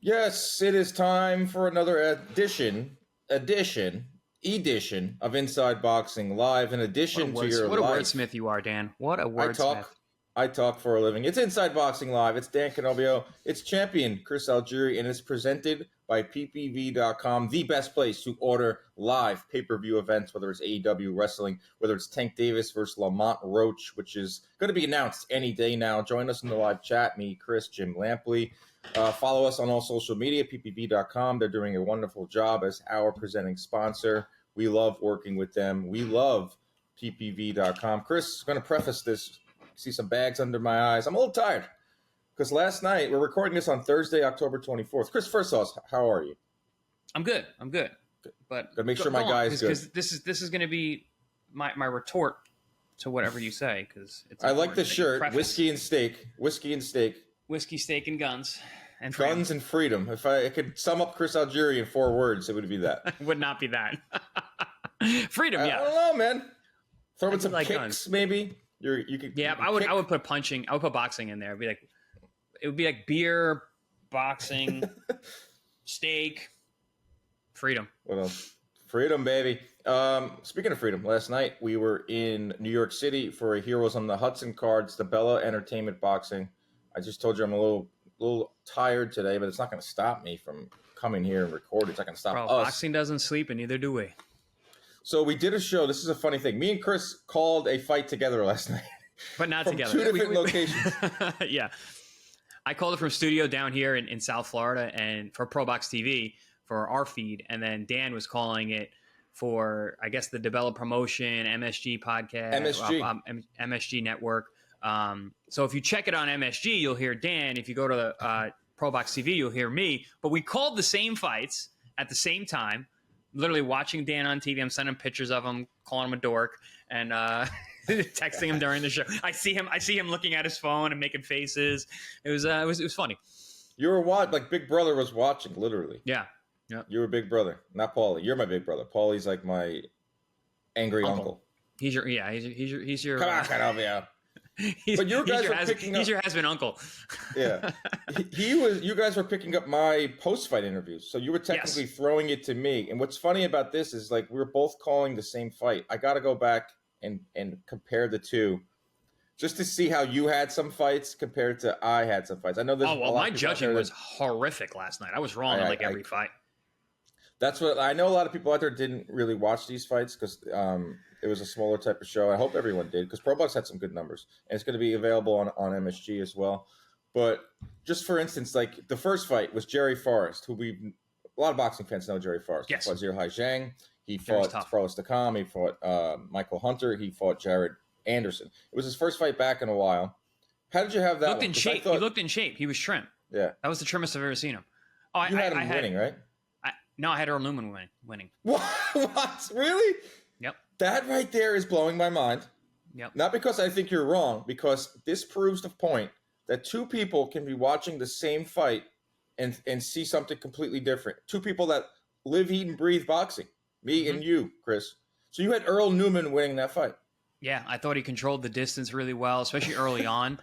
Yes, it is time for another edition of Inside Boxing Live. In addition to your what a life, wordsmith you are, Dan. What a wordsmith. I talk for a living. It's Inside Boxing Live. It's Dan Canelo. It's champion Chris Algieri, and it's presented by PPV.com, the best place to order live pay-per-view events, whether it's AEW wrestling, whether it's Tank Davis versus Lamont Roach, which is going to be announced any day now. Join us in the live chat, me, Chris, Jim Lampley. Follow us on all social media, ppv.com. They're doing a wonderful job as our presenting sponsor. We love working with them. We love ppv.com. Chris, I'm going to preface this. See some bags under my eyes. I'm a little tired because last night, we're recording this on Thursday, October 24th. Chris, first off, how are you? I'm good. But gotta make sure my guy is good. Because this is going to be my retort to whatever you say. Because I like the shirt. Whiskey, steak, and guns, and freedom. Guns and freedom. If I could sum up Chris Algieri in 4 words, it would be that. It would not be that. Freedom. Yeah. I don't know, man. Throw in some like kicks, guns. maybe. You could. Yeah, I would put punching. I would put boxing in there. It would be like beer, boxing, steak, freedom. What else? Freedom, baby. Speaking of freedom, last night we were in New York City for a Heroes on the Hudson cards, the Bella Entertainment Boxing. I just told you I'm a little tired today, but it's not going to stop me from coming here and recording. It's not going to stop us. Boxing doesn't sleep, and neither do we. So we did a show. This is a funny thing. Me and Chris called a fight together last night. But not from together. 2 different locations. Yeah. I called it from studio down here in South Florida and for ProBox TV for our feed. And then Dan was calling it for, I guess, the Develop Promotion, MSG podcast, MSG Network. So if you check it on MSG, you'll hear Dan. If you go to the ProBox TV, you'll hear me. But we called the same fights at the same time. Literally watching Dan on TV. I'm sending pictures of him, calling him a dork, and texting him during the show. I see him looking at his phone and making faces. It was funny. You were like Big Brother was watching, literally. Yeah. You were Big Brother, not Paulie. You're my Big Brother. Paulie's like my angry uncle. He's your Come on, Canelo. But you guys were picking up. He's your husband uncle. Yeah, You guys were picking up my post-fight interviews, so you were technically throwing it to me. And what's funny about this is like we were both calling the same fight. I got to go back and compare the two, just to see how you had some fights compared to I had some fights. I know this. My judging was horrific last night. I was wrong on every fight. That's what I know. A lot of people out there didn't really watch these fights because it was a smaller type of show. I hope everyone did because ProBox had some good numbers, and it's going to be available on MSG as well. But just for instance, like the first fight was Jerry Forrest, who a lot of boxing fans know Jerry Forrest. Yes. He fought Zhirhai Zhang. He fought Carlos Takam. He fought Michael Hunter. He fought Jared Anderson. It was his first fight back in a while. How did you have that? He looked in shape. He was trim. Yeah. That was the trimmest I've ever seen him. Oh, you had him winning, right? No, I had Earl Newman winning. What? Really? Yep. That right there is blowing my mind. Yep. Not because I think you're wrong, because this proves the point that two people can be watching the same fight and see something completely different. Two people that live, eat, and breathe boxing. Me and you, Chris. So you had Earl Newman winning that fight. Yeah, I thought he controlled the distance really well, especially early on.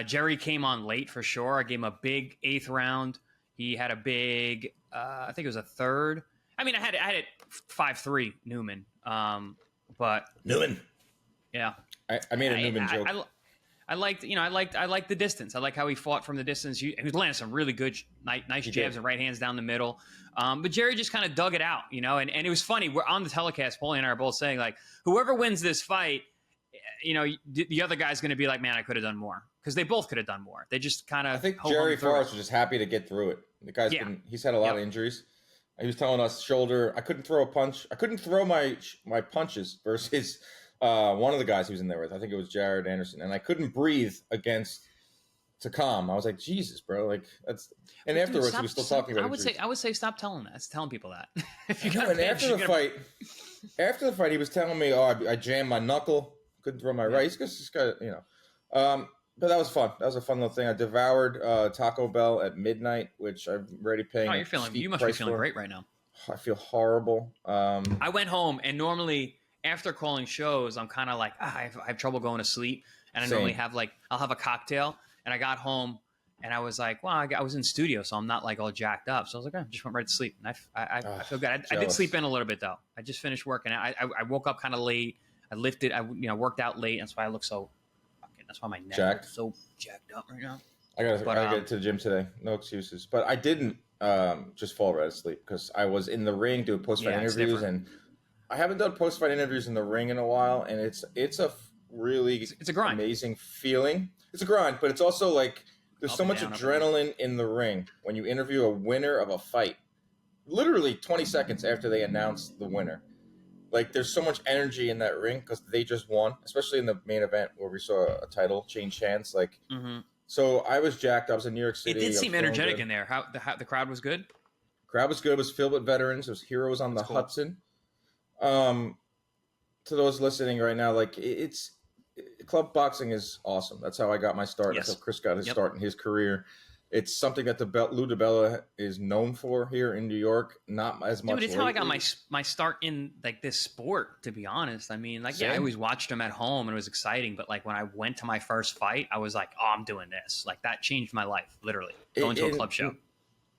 Jerry came on late for sure. I gave him a big 8th round. He had a big, I think it was a 3rd. I mean, I had it 5-3 Newman. But Newman. Yeah. I made a Newman joke. I liked the distance. I like how he fought from the distance. He was landing some really good, nice jabs and right hands down the middle. But Jerry just kind of dug it out, and it was funny. We're on the telecast. Paulie and I are both saying, like, whoever wins this fight, the other guy's going to be like, man, I could have done more. Because they both could have done more. They just kind of. I think Jerry Forrest was just happy to get through it. The guy's he's had a lot of injuries. He was telling us shoulder. I couldn't throw a punch. I couldn't throw my punches versus one of the guys he was in there with. I think it was Jared Anderson, and I couldn't breathe against Takam. I was like, Jesus, bro, like that's. And afterwards, he was still talking about. I would say stop telling that. Telling people that. After the fight, he was telling me, "Oh, I jammed my knuckle. Couldn't throw my right." He's just got, But that was fun. That was a fun little thing. I devoured Taco Bell at midnight, which I'm already paying. Oh, you must be feeling great right now. I feel horrible. I went home, and normally after calling shows, I'm kind of like, I have trouble going to sleep, and I normally have I'll have a cocktail, and I got home, And I was like, well, I was in studio, so I'm not like all jacked up. So I was like, I just went right to sleep. And I feel good. I did sleep in a little bit though. I just finished working. I woke up kind of late. I lifted. I worked out late. That's why I look so. That's why my neck is so jacked up right now. I gotta get to the gym today. No excuses. But I didn't just fall right asleep because I was in the ring doing post-fight interviews, and I haven't done post-fight interviews in the ring in a while, and it's a really it's a grind. Amazing feeling. It's a grind, but it's also like there's so much adrenaline in the ring when you interview a winner of a fight. Literally 20 seconds after they announce the winner. Like, there's so much energy in that ring because they just won, especially in the main event where we saw a title change hands. Like, so I was jacked. I was in New York City. It did seem energetic in there. How the crowd was good? Crowd was good. It was filled with veterans. It was heroes on the Hudson. To those listening right now, like, it's club boxing is awesome. That's how I got my start. That's how Chris got his start in his career. It's something that Lou DiBella is known for here in New York. Not as much. Dude, it's how I got my start in like this sport. To be honest, I mean, like, I always watched him at home and it was exciting. But like when I went to my first fight, I was like, oh, I'm doing this. Like that changed my life, literally. Going to a club show.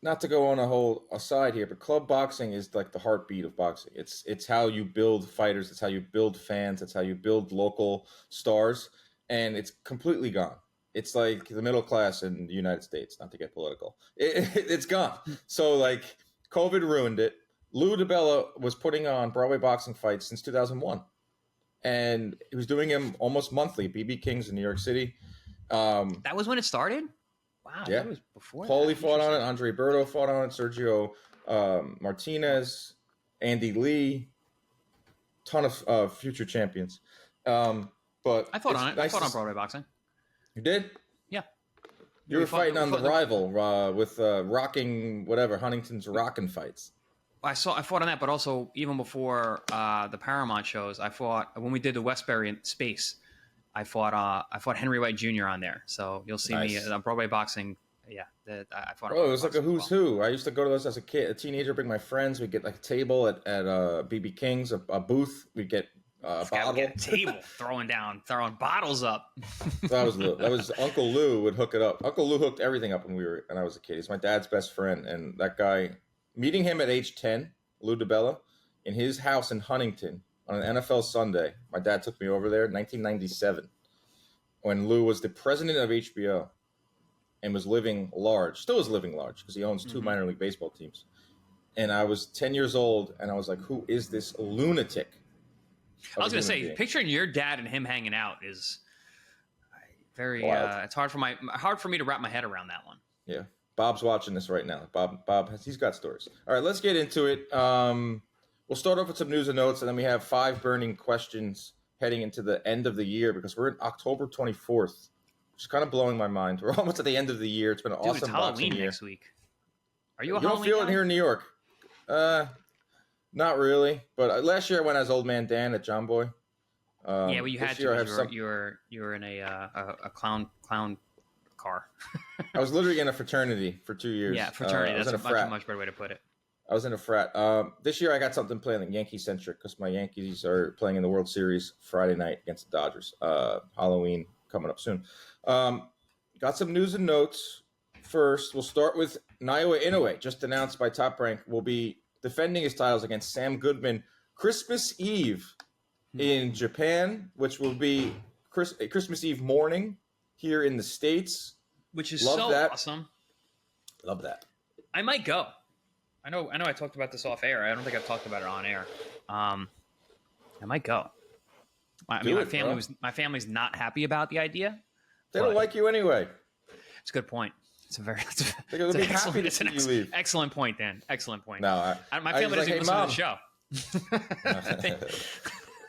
Not to go on a whole aside here, but club boxing is like the heartbeat of boxing. It's how you build fighters. It's how you build fans. It's how you build local stars. And it's completely gone. It's like the middle class in the United States, not to get political. It's gone. So, like, COVID ruined it. Lou DiBella was putting on Broadway boxing fights since 2001. And he was doing them almost monthly, BB Kings in New York City. That was when it started? Wow. Yeah. That was before Paulie fought on it. Andre Berto fought on it. Sergio Martinez, Andy Lee. Ton of future champions. But I fought on it. I fought on Broadway boxing. You did? Yeah. You were fighting on the rival with rocking whatever Huntington's rocking fights. I fought on that, but also even before the Paramount shows, I fought when we did the Westbury Space. I fought Henry White Jr. on there, so you'll see me on Broadway boxing. Yeah, I fought. Oh, it was like a who's who. I used to go to those as a kid, a teenager. Bring my friends. We'd get like a table at BB King's, a booth. We'd get. Bottle. Get a table, throwing bottles up. That was Uncle Lou would hook it up. Uncle Lou hooked everything up when I was a kid. He's my dad's best friend, and that guy, meeting him at age 10, Lou DiBella, in his house in Huntington on an NFL Sunday. My dad took me over there in 1997 when Lou was the president of HBO and was living large, still is living large because he owns 2 minor league baseball teams. And I was 10 years old, and I was like, who is this lunatic? I was going to say, picturing your dad and him hanging out is very. It's hard for me to wrap my head around that one. Yeah, Bob's watching this right now. Bob, he's got stories. All right, let's get into it. We'll start off with some news and notes, and then we have 5 burning questions heading into the end of the year because we're in October 24th, which is kind of blowing my mind. We're almost at the end of the year. It's been an awesome it's Halloween boxing year. Next week. Are you a Halloween? Halloween? You don't feel it here in New York. Not really, but last year I went as Old Man Dan at John Boy. Yeah, well, you had to. You were in a clown car. I was literally in a fraternity for 2 years. Yeah, fraternity. That's a much better way to put it. I was in a frat. This year I got something playing like Yankee centric because my Yankees are playing in the World Series Friday night against the Dodgers. Halloween coming up soon. Got some news and notes. First, we'll start with Naoya Inoue, just announced by Top Rank, will be defending his titles against Sam Goodman Christmas Eve in Japan, which will be Christmas Eve morning here in the States. Which is awesome. Love that. I might go. I know I talked about this off air. I don't think I've talked about it on air. I might go. My family's not happy about the idea. They don't like you anyway. It's a good point. They're going to be happy to see you leave. Excellent point, Dan. Excellent point. No, my family doesn't even listen to the show.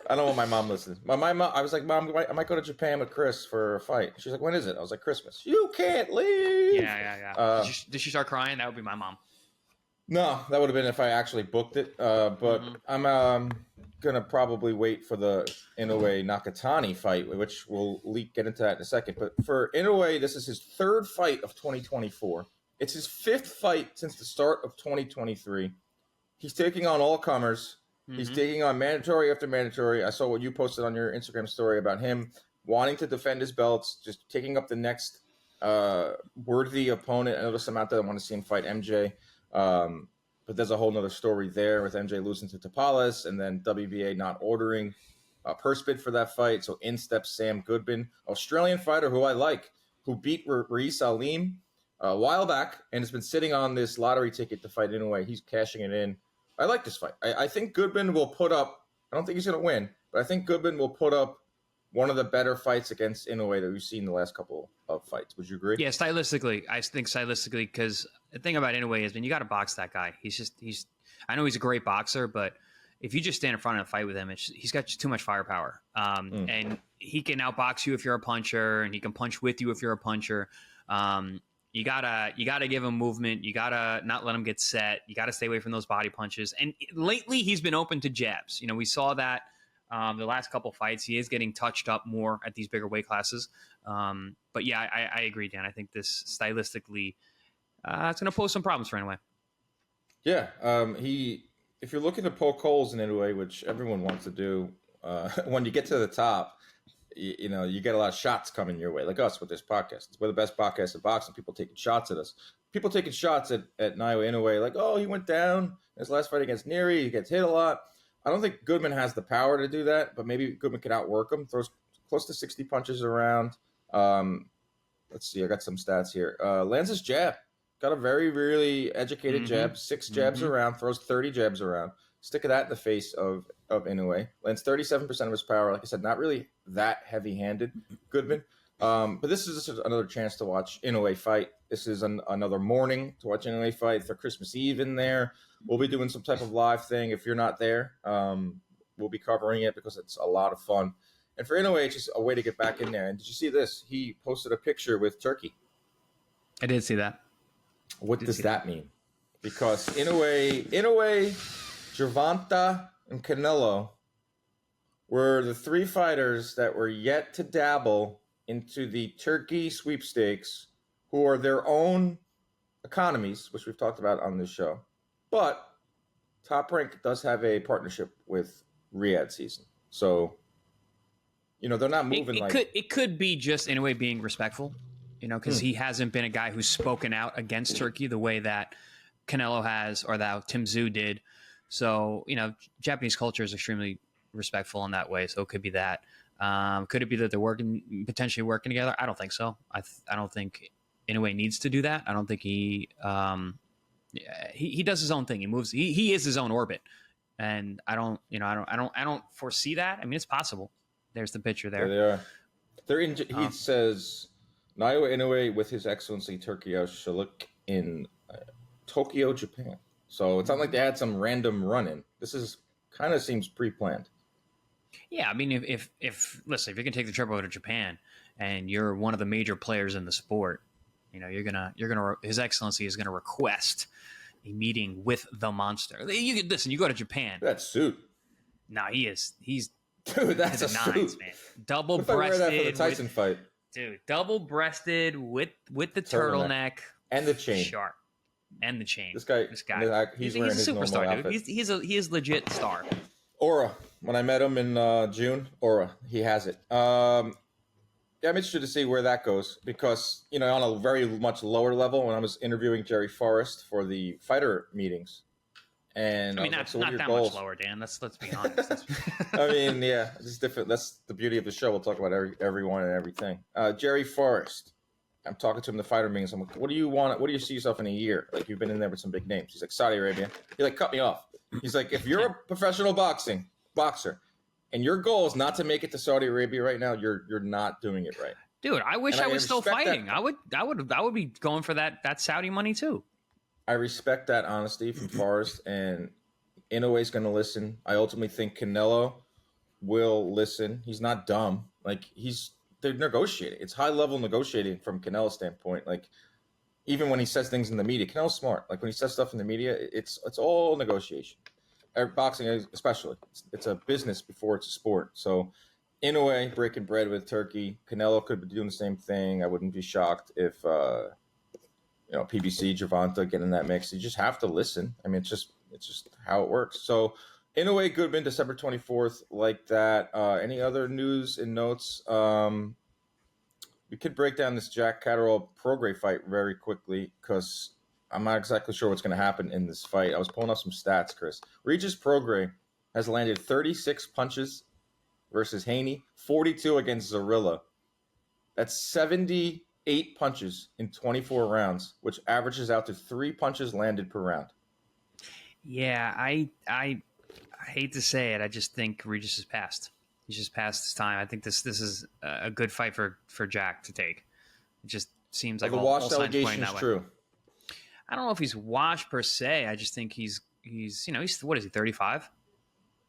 I don't want my mom listening. My mom, I was like, Mom, I might go to Japan with Chris for a fight. She's like, when is it? I was like, Christmas. You can't leave. Yeah. Did she start crying? That would be my mom. No, that would have been if I actually booked it. But I'm going to probably wait for the Inoue Nakatani fight, which we'll get into that in a second. But for Inoue, this is his 3rd fight of 2024. It's his 5th fight since the start of 2023. He's taking on all comers. He's taking on mandatory after mandatory. I saw what you posted on your Instagram story about him wanting to defend his belts, just taking up the next worthy opponent. I know there's some out there that want to see him fight MJ. But there's a whole nother story there with MJ losing to Tapales and then WBA not ordering a purse bid for that fight. So in steps Sam Goodman, Australian fighter who I like, who beat Regis a while back and has been sitting on this lottery ticket to fight Inoue. He's cashing it in. I like this fight. I think Goodman will put up, I don't think he's going to win, but I think Goodman will put up one of the better fights against Inoue that we've seen the last couple of fights. Would you agree? Yeah, stylistically, I think because the thing about Inoue is, man, you got to box that guy. I know he's a great boxer, but if you just stand in front of a fight with him, he's got too much firepower. And he can outbox you if you're a puncher, and he can punch with you if you're a puncher. You gotta give him movement. You gotta not let him get set. You gotta stay away from those body punches. And lately, he's been open to jabs. You know, we saw that the last couple fights. He is getting touched up more at these bigger weight classes. But yeah, I agree, Dan. I think this stylistically, it's going to pose some problems for Inoue. Yeah, if you're looking to poke holes in Inoue, which everyone wants to do, when you get to the top, you get a lot of shots coming your way, like us with this podcast. We're the best podcast in boxing. People taking shots at us. People taking shots at Naoya Inoue, like, oh, he went down in his last fight against Neri. He gets hit a lot. I don't think Goodman has the power to do that, but maybe Goodman could outwork him. Throws close to 60 punches around. Let's see. I got some stats here. Lands his jab. Got a very, really educated jab. 6 jabs around. Throws 30 jabs around. Stick of that in the face of Inoue. Lands 37% of his power. Like I said, not really that heavy-handed, Goodman. But this is just another chance to watch Inoue fight. This is another morning to watch Inoue fight. For Christmas Eve in there. We'll be doing some type of live thing. If you're not there, we'll be covering it because it's a lot of fun. And for Inoue, it's just a way to get back in there. And did you see this? He posted a picture with Turkey. I did see that. What does that mean? Because Inoue, Gervonta, and Canelo were the 3 fighters that were yet to dabble into the Turkey sweepstakes, who are their own economies, which we've talked about on this show. But Top Rank does have a partnership with Riyadh Season. So, they're not moving it could be just in a way being respectful, because he hasn't been a guy who's spoken out against Turkey the way that Canelo has or that Tim Tszyu did. So, Japanese culture is extremely respectful in that way. So it could be that. Could it be that they're potentially working together? I don't think so. I don't think Inoue needs to do that. I don't think he does his own thing. He moves. He is his own orbit, and I don't foresee that. I mean, it's possible. There's the picture there. There they are. He says Naoya Inoue with His Excellency Turki Alalshikh in Tokyo, Japan. So it's not like they had some random run-in. This is kind of seems pre-planned. Yeah, I mean, if listen, if you can take the trip over to Japan and you're one of the major players in the sport, you're gonna His Excellency is gonna request a meeting with the monster. You go to Japan. That suit. No, he's dude, that's a nines, suit, man. Double-breasted. What if I wear that for the Tyson fight? Dude, double-breasted with the turtleneck and the chain. Sharp. And the chain. This guy, he's wearing a his superstar, normal dude. outfit. He is legit star. Aura. When I met him in June, Aura, he has it. I'm interested to see where that goes because, on a very much lower level, when I was interviewing Jerry Forrest for the fighter meetings, and I mean, not that much lower, Dan. Let's be honest. I mean, yeah, it's different. That's the beauty of the show. We'll talk about everyone and everything. Jerry Forrest. I'm talking to him in the fighter meetings. I'm like, what do you want? What do you see yourself in a year? Like, you've been in there with some big names. He's like, Saudi Arabia. He cut me off. He's like, if you're a professional boxer, and your goal is not to make it to Saudi Arabia right now, you're not doing it right. Dude, I wish I was still fighting. I would be going for that Saudi money too. I respect that honesty from Forrest, and Inoue's going to listen. I ultimately think Canelo will listen. He's not dumb. Like, they're negotiating. It's high-level negotiating from Canelo's standpoint. Like, even when he says things in the media, Canelo's smart. Like, when he says stuff in the media, it's all negotiation. Boxing especially. It's a business before it's a sport. So, Inoue breaking bread with Turkey. Canelo could be doing the same thing. I wouldn't be shocked if, PBC, Gervonta get in that mix. You just have to listen. I mean, it's just how it works. So, Inoue, Goodman, December 24th, like that. Any other news and notes we could break down this Jack Catterall Prograis fight very quickly because I'm not exactly sure what's going to happen in this fight. I was pulling up some stats, Chris. Regis Prograis has landed 36 punches versus Haney, 42 against Zarilla. That's 78 punches in 24 rounds, which averages out to 3 punches landed per round. Yeah, I hate to say it. I just think Regis has passed. He's just past his time. I think this is a good fight for Jack to take. It just seems like the washed allegation is true. I don't know if he's washed per se. I just think he's what is he, 35?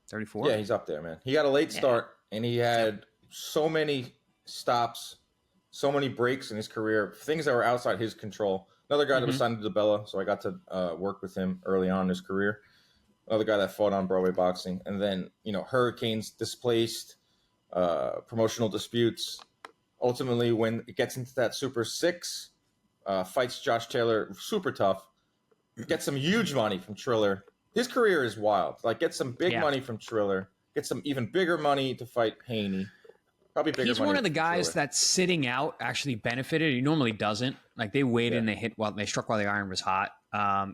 34? Yeah, he's up there, man. He got a late start, and he had so many stops, so many breaks in his career, things that were outside his control. Another guy that was signed to DeBella, so I got to work with him early on in his career. Another guy that fought on Broadway Boxing. And then, hurricanes displaced, promotional disputes. Ultimately, when it gets into that Super 6, fights Josh Taylor, super tough. Gets some huge money from Triller. His career is wild. Like, get some big money from Triller. Get some even bigger money to fight Haney. Probably bigger. He's money one of the guys Triller. that's sitting out actually benefited. He normally doesn't. Like, they waited and they struck while the iron was hot.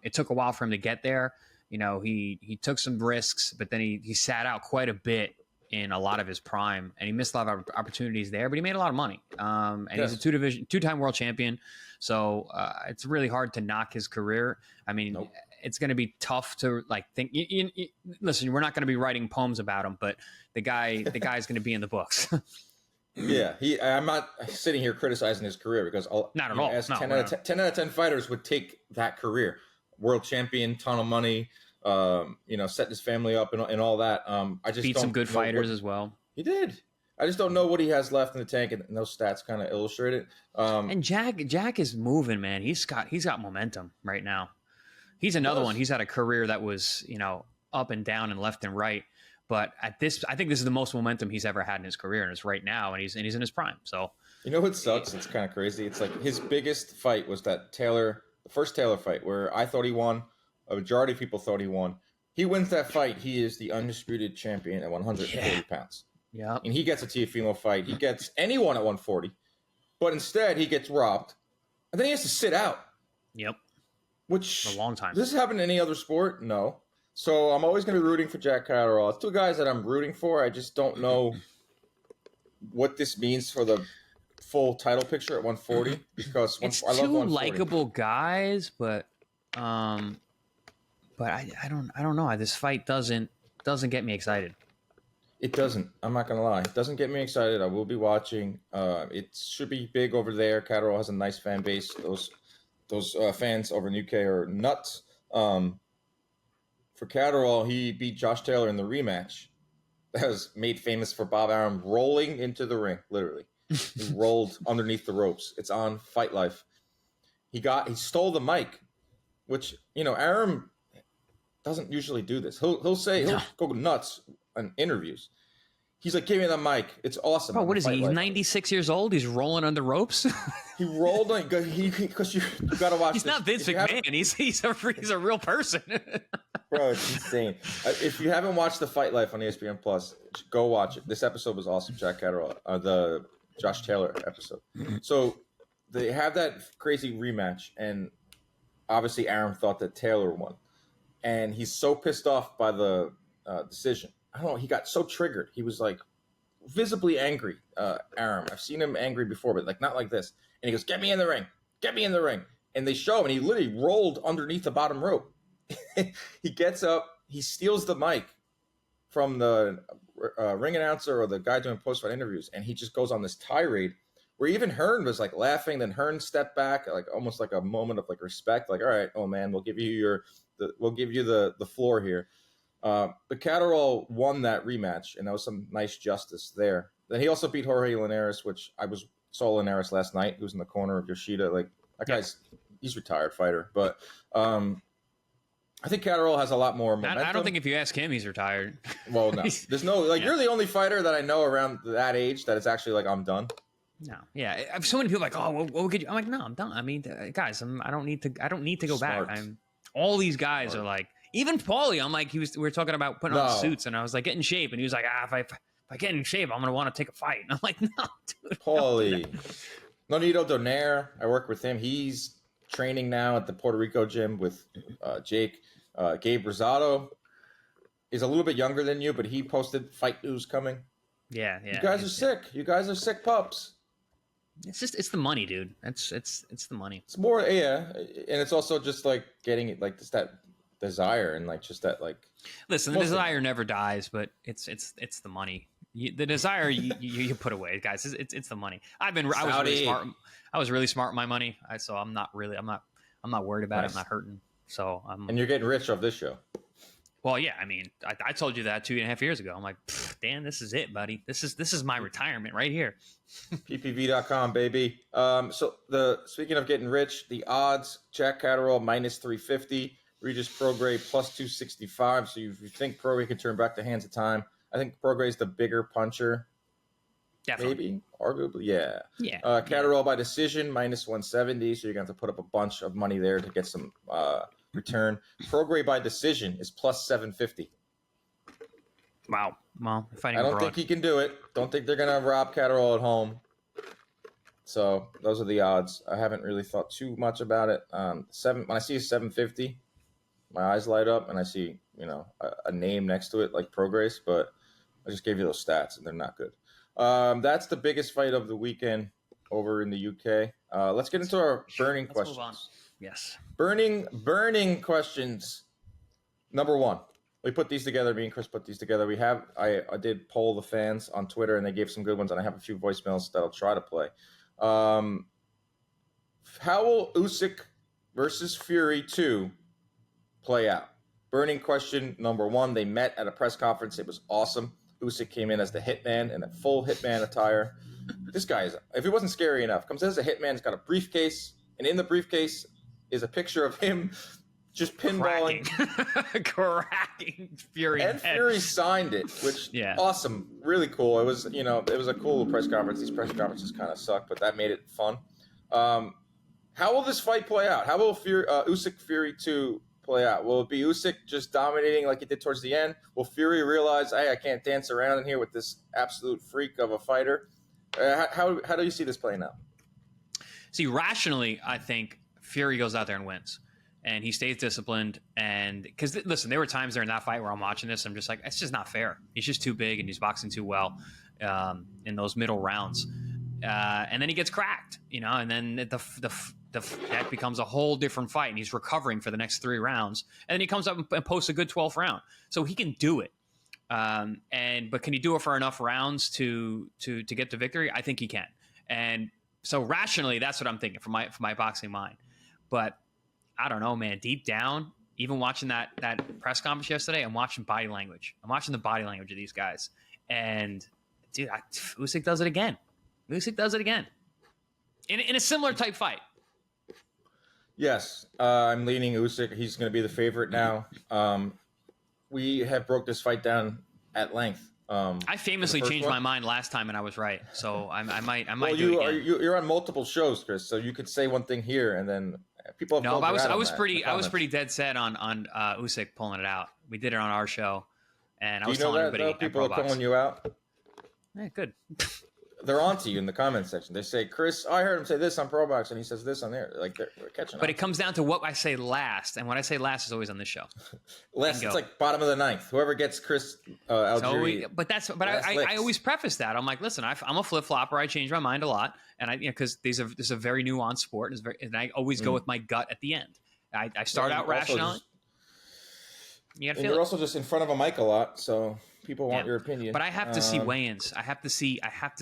It took a while for him to get there. He took some risks, but then he sat out quite a bit in a lot of his prime, and he missed a lot of opportunities there, but he made a lot of money. And he's a two-time world champion. So it's really hard to knock his career. I mean, it's going to be tough to think. Listen, we're not going to be writing poems about him, but the guy's going to be in the books. Yeah, I'm not sitting here criticizing his career because not at all. As 10 out of 10 fighters would take that career. World champion, ton of money, setting his family up and all that. I just beat some good fighters as well. He did. I just don't know what he has left in the tank, and those stats kind of illustrate it. And Jack is moving, man. He's got momentum right now. He's another one. He's had a career that was up and down and left and right. But I think this is the most momentum he's ever had in his career, and it's right now, and he's in his prime. So what sucks? It's kind of crazy. It's like his biggest fight was that the first Taylor fight, where I thought he won. A majority of people thought he won. He wins that fight. He is the undisputed champion at 140 pounds. Yeah, and he gets a Teofimo fight. He gets anyone at 140, but instead he gets robbed, and then he has to sit out. Yep, which a long time. Does this happen in any other sport? No. So I'm always going to be rooting for Jack Catterall. It's two guys that I'm rooting for. I just don't know what this means for the full title picture at 140 because it's I love 140. Two likable guys, but I don't know. This fight doesn't get me excited. It doesn't. I'm not gonna lie. It doesn't get me excited. I will be watching. It should be big over there. Catterall has a nice fan base. Those fans over in UK are nuts. For Catterall, he beat Josh Taylor in the rematch. That was made famous for Bob Arum rolling into the ring. Literally, he rolled underneath the ropes. It's on Fight Life. He stole the mic, which Arum doesn't usually do this. He'll go nuts on interviews. He's like, give me the mic. It's awesome. Bro, what is he? He's 96 years old. He's rolling under ropes. He rolled on because you got to watch. He's this. not Vince McMahon. He's a real person. Bro, it's insane. If you haven't watched the Fight Life on ESPN Plus, go watch it. This episode was awesome. Jack Catterall, the Josh Taylor episode. So they have that crazy rematch, and obviously Arum thought that Taylor won, and he's so pissed off by the decision. I don't know. He got so triggered. He was like visibly angry. Arum. I've seen him angry before, but not like this. And he goes, "Get me in the ring. Get me in the ring." And they show him, and he literally rolled underneath the bottom rope. He gets up. He steals the mic from the ring announcer or the guy doing post-fight interviews, and he just goes on this tirade where even Hearn was like laughing. Then Hearn stepped back, like almost like a moment of like respect. Like, all right, oh man, we'll give you the floor here. But Catterall won that rematch, and that was some nice justice there. Then he also beat Jorge Linares, which saw Linares last night. He was in the corner of Yoshida. Like, that guy's he's a retired fighter. But I think Catterall has a lot more momentum. I don't think if you ask him, he's retired. Well, no. There's no, you're the only fighter that I know around that age that is actually like, I'm done. No, yeah. So many people are like, oh, what could you? I'm like, no, I'm done. I mean, guys, I don't need to go Smart. back. All these guys are like, even Paulie. I'm like, we were talking about putting on suits, and I was like, get in shape, and he was like, if I get in shape, I'm gonna want to take a fight. And I'm like, no, dude, Paulie, Nonito Donaire, I work with him. He's training now at the Puerto Rico gym with Jake. Gabe Rosado is a little bit younger than you, but he posted fight news coming. Yeah. You guys are sick. You guys are sick pups. It's the money, dude. It's the money. It's more, and it's also just like getting it, like just that desire and like just that like. Listen, the desire never dies, but it's the money. The desire you put away, guys. It's the money. I was really smart. I was really smart with my money, so I'm not worried about it. I'm not hurting. So and you're getting rich off this show. Well, yeah. I mean, I told you that 2.5 years ago. I'm like, Dan, this is it, buddy. This is my retirement right here. PPV.com, baby. Speaking of getting rich, the odds: Jack Catterall -350, Regis Prograis +265. So you think Prograis can turn back the hands of time? I think Prograis is the bigger puncher. Definitely. Maybe, arguably, yeah. Yeah. Catterall by decision -170. So you're gonna have to put up a bunch of money there to get some return. Prograis by decision is +750. Wow. Well, I don't think he can do it. Don't think they're gonna rob Catterall at home. So those are the odds. I haven't really thought too much about it. When I see a 750, my eyes light up and I see a name next to it like Prograis, but I just gave you those stats and they're not good. That's the biggest fight of the weekend over in the UK. Let's get into our burning questions. Move on. Yes. Burning questions. Number one. We put these together. Me and Chris put these together. I did poll the fans on Twitter, and they gave some good ones, and I have a few voicemails that I'll try to play. How will Usyk versus Fury 2 play out? Burning question number one. They met at a press conference. It was awesome. Usyk came in as the hitman in a full hitman attire. This guy if he wasn't scary enough, comes in as a hitman. He's got a briefcase, and in the briefcase is a picture of him just pinballing, cracking Fury. And Fury signed it, which awesome, really cool. It was a cool press conference. These press conferences kind of suck, but that made it fun. How will this fight play out? How will Usyk Fury 2 play out? Will it be Usyk just dominating like he did towards the end? Will Fury realize, hey, I can't dance around in here with this absolute freak of a fighter? How do you see this playing out? See, rationally, I think Fury goes out there and wins. And he stays disciplined. And because, listen, there were times during that fight where I'm watching this, I'm just like, it's just not fair. He's just too big and he's boxing too well in those middle rounds. And then he gets cracked, and then that becomes a whole different fight. And he's recovering for the next 3 rounds. And then he comes up and posts a good 12th round. So he can do it. But can he do it for enough rounds to get the victory? I think he can. And so rationally, that's what I'm thinking for my boxing mind. But I don't know, man. Deep down, even watching that press conference yesterday, I'm watching body language. I'm watching the body language of these guys. And, dude, Usyk does it again. Usyk does it again. In a similar type fight. Yes, I'm leaning Usyk. He's going to be the favorite now. We have broke this fight down at length. I famously changed my mind last time, and I was right. So I might do it again. You're on multiple shows, Chris. So you could say one thing here, and then people have no, but I was pretty dead set on Usyk pulling it out. We did it on our show, and I was telling everybody. People are calling you out. Yeah, good. They're on to you in the comments section. They say, Chris, I heard him say this on ProBox, and he says this on there. Like they're catching up. But it comes down to what I say last, and what I say last is always on this show. Last, it's like bottom of the ninth. Whoever gets Chris Algieri. I always preface that. I'm like, listen, I'm a flip flopper. I change my mind a lot, and because this is a very nuanced sport, and I always go with my gut at the end. I start out rationally. You're also just in front of a mic a lot, so people want your opinion. But I have to see weigh-ins. I have to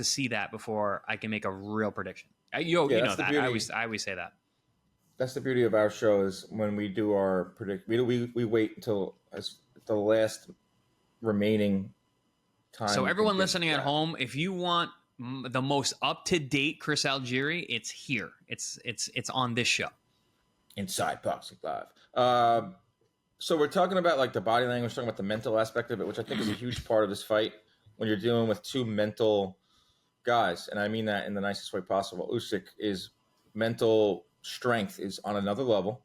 see that before I can make a real prediction. You know that. I always say that. That's the beauty of our show is when we do our predict. We wait until the last remaining time. So everyone listening at home, if you want the most up-to-date Chris Algieri, it's here. It's on this show. Inside Boxing Live. So we're talking about like the body language, talking about the mental aspect of it, which I think is a huge part of this fight when you're dealing with two mental guys. And I mean that in the nicest way possible. Usyk is mental strength is on another level.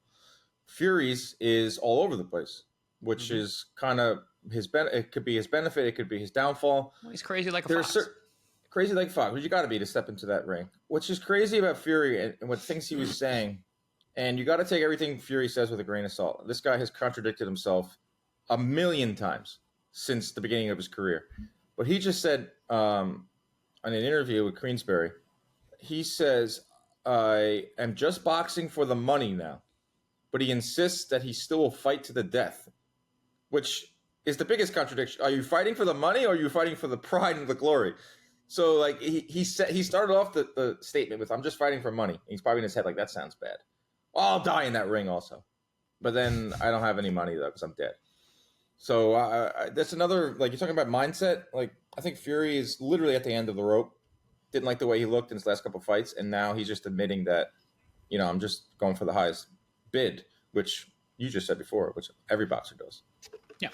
Fury's is all over the place, which is kind of it could be his benefit. It could be his downfall. Well, he's crazy like a fox. crazy like fuck. But you got to be to step into that ring. What's just crazy about Fury and what things he was saying, and you got to take everything Fury says with a grain of salt. This guy has contradicted himself a million times since the beginning of his career. But he just said on an interview with Queensberry, he says, I am just boxing for the money now. But he insists that he still will fight to the death, which is the biggest contradiction. Are you fighting for the money or are you fighting for the pride and the glory? So like he started off the statement with, I'm just fighting for money. He's probably in his head like, that sounds bad. Well, I'll die in that ring also. But then I don't have any money though because I'm dead. So that's another, like you're talking about mindset. Like I think Fury is literally at the end of the rope. Didn't like the way he looked in his last couple of fights. And now he's just admitting that, I'm just going for the highest bid, which you just said before, which every boxer does. Yeah.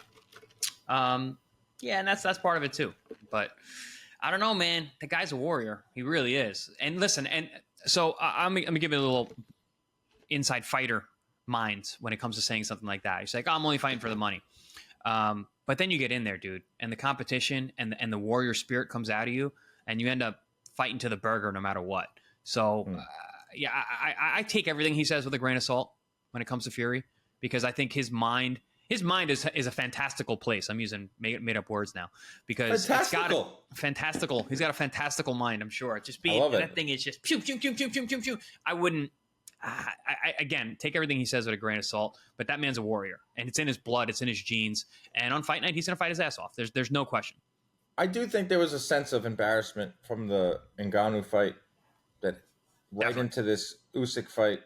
Yeah, and that's part of it too. But I don't know, man. The guy's a warrior. He really is. And listen, and so I'm going to give you a little inside fighter mind when it comes to saying something like that. He's like, I'm only fighting for the money. But then you get in there, dude, and the competition and the warrior spirit comes out of you, and you end up fighting to the burger no matter what. So, yeah, I take everything he says with a grain of salt when it comes to Fury, because I think his mind is a fantastical place. I'm using made up words now because fantastical. It's got fantastical. He's got a fantastical mind, I'm sure. Just being that thing is just pew pew pew pew pew pew pew. I wouldn't. Again, take everything he says with a grain of salt, but that man's a warrior, and it's in his blood, it's in his genes. And on fight night, he's going to fight his ass off. There's no question. I do think there was a sense of embarrassment from the Ngannou fight that into this Usyk fight.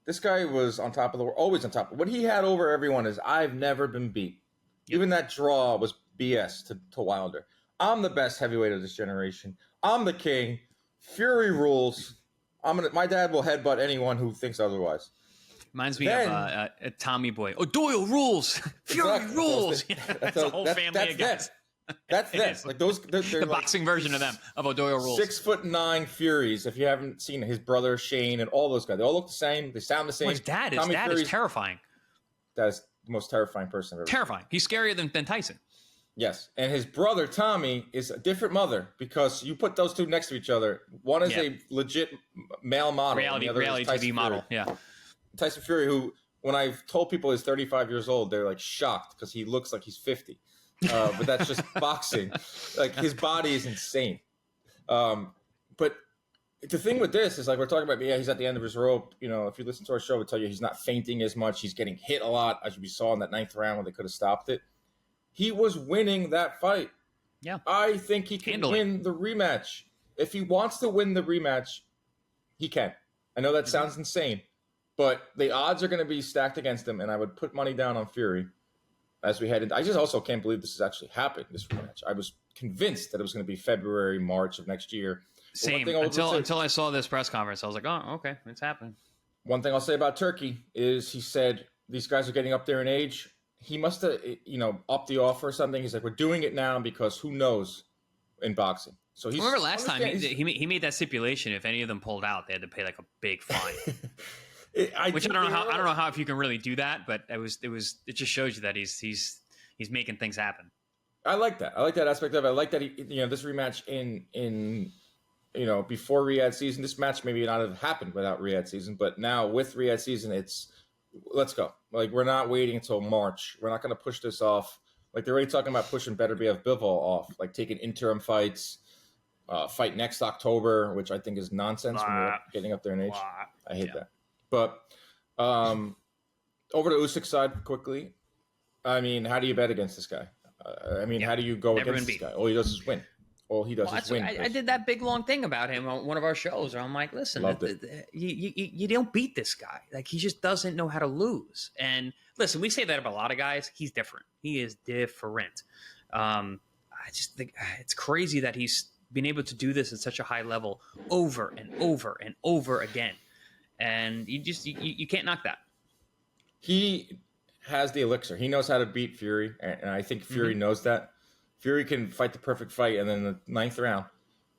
This guy was on top of the world, always on top. What he had over everyone is, I've never been beat. Yep. Even that draw was BS to Wilder. I'm the best heavyweight of this generation. I'm the king. Fury rules. My dad will headbutt anyone who thinks otherwise. Reminds me of Tommy Boy. O'Doyle rules. Fury rules. That's a whole family of guys. That's them. Like those, they're the like boxing version of them, of O'Doyle rules. 6'9" Furies. If you haven't seen his brother Shane and all those guys, they all look the same. They sound the same. Well, his dad is terrifying. That is the most terrifying person I've ever terrifying. Seen. He's scarier than Tyson. Yes, and his brother Tommy is a different mother because you put those two next to each other. One is a legit male model, reality TV model. Yeah, Tyson Fury, who when I've told people he's 35 years old, they're like shocked because he looks like he's 50. But that's just boxing. Like his body is insane. But the thing with this is like we're talking about. Yeah, he's at the end of his rope. If you listen to our show, we'll tell you he's not fainting as much. He's getting hit a lot, as we saw in that 9th round when they could have stopped it. He was winning that fight. Yeah, I think he can win the rematch. If he wants to win the rematch, he can. I know that sounds insane, but the odds are going to be stacked against him, and I would put money down on Fury as we head into. I just also can't believe this is actually happening, this rematch. I was convinced that it was going to be February, March of next year. Same. Until I saw this press conference, I was like, oh, okay, it's happening. One thing I'll say about Turkey is he said these guys are getting up there in age. He must have, upped the offer or something. He's like, we're doing it now because who knows in boxing. So he's. Remember last time he made that stipulation. If any of them pulled out, they had to pay like a big fine. I don't know how if you can really do that, but it just shows you that he's making things happen. I like that. I like that aspect of it. I like that this rematch in before Riyadh season. This match maybe not have happened without Riyadh season, but now with Riyadh season, it's. Let's go. Like, we're not waiting until March. We're not going to push this off. Like, they're already talking about pushing Beterbiev Bivol off, like taking interim fights, fight next October, which I think is nonsense when you're getting up there in age. I hate that. But over to Usyk's side quickly. I mean, how do you bet against this guy? How do you go against this guy? All he does is win. All he does is win. I did that big long thing about him on one of our shows where I'm like, listen, you don't beat this guy. Like, he just doesn't know how to lose. And listen, we say that about a lot of guys. He's different. He is different. I just think it's crazy that he's been able to do this at such a high level over and over and over again. And you can't knock that. He has the elixir. He knows how to beat Fury. And I think Fury knows that. Fury can fight the perfect fight, and then the 9th round,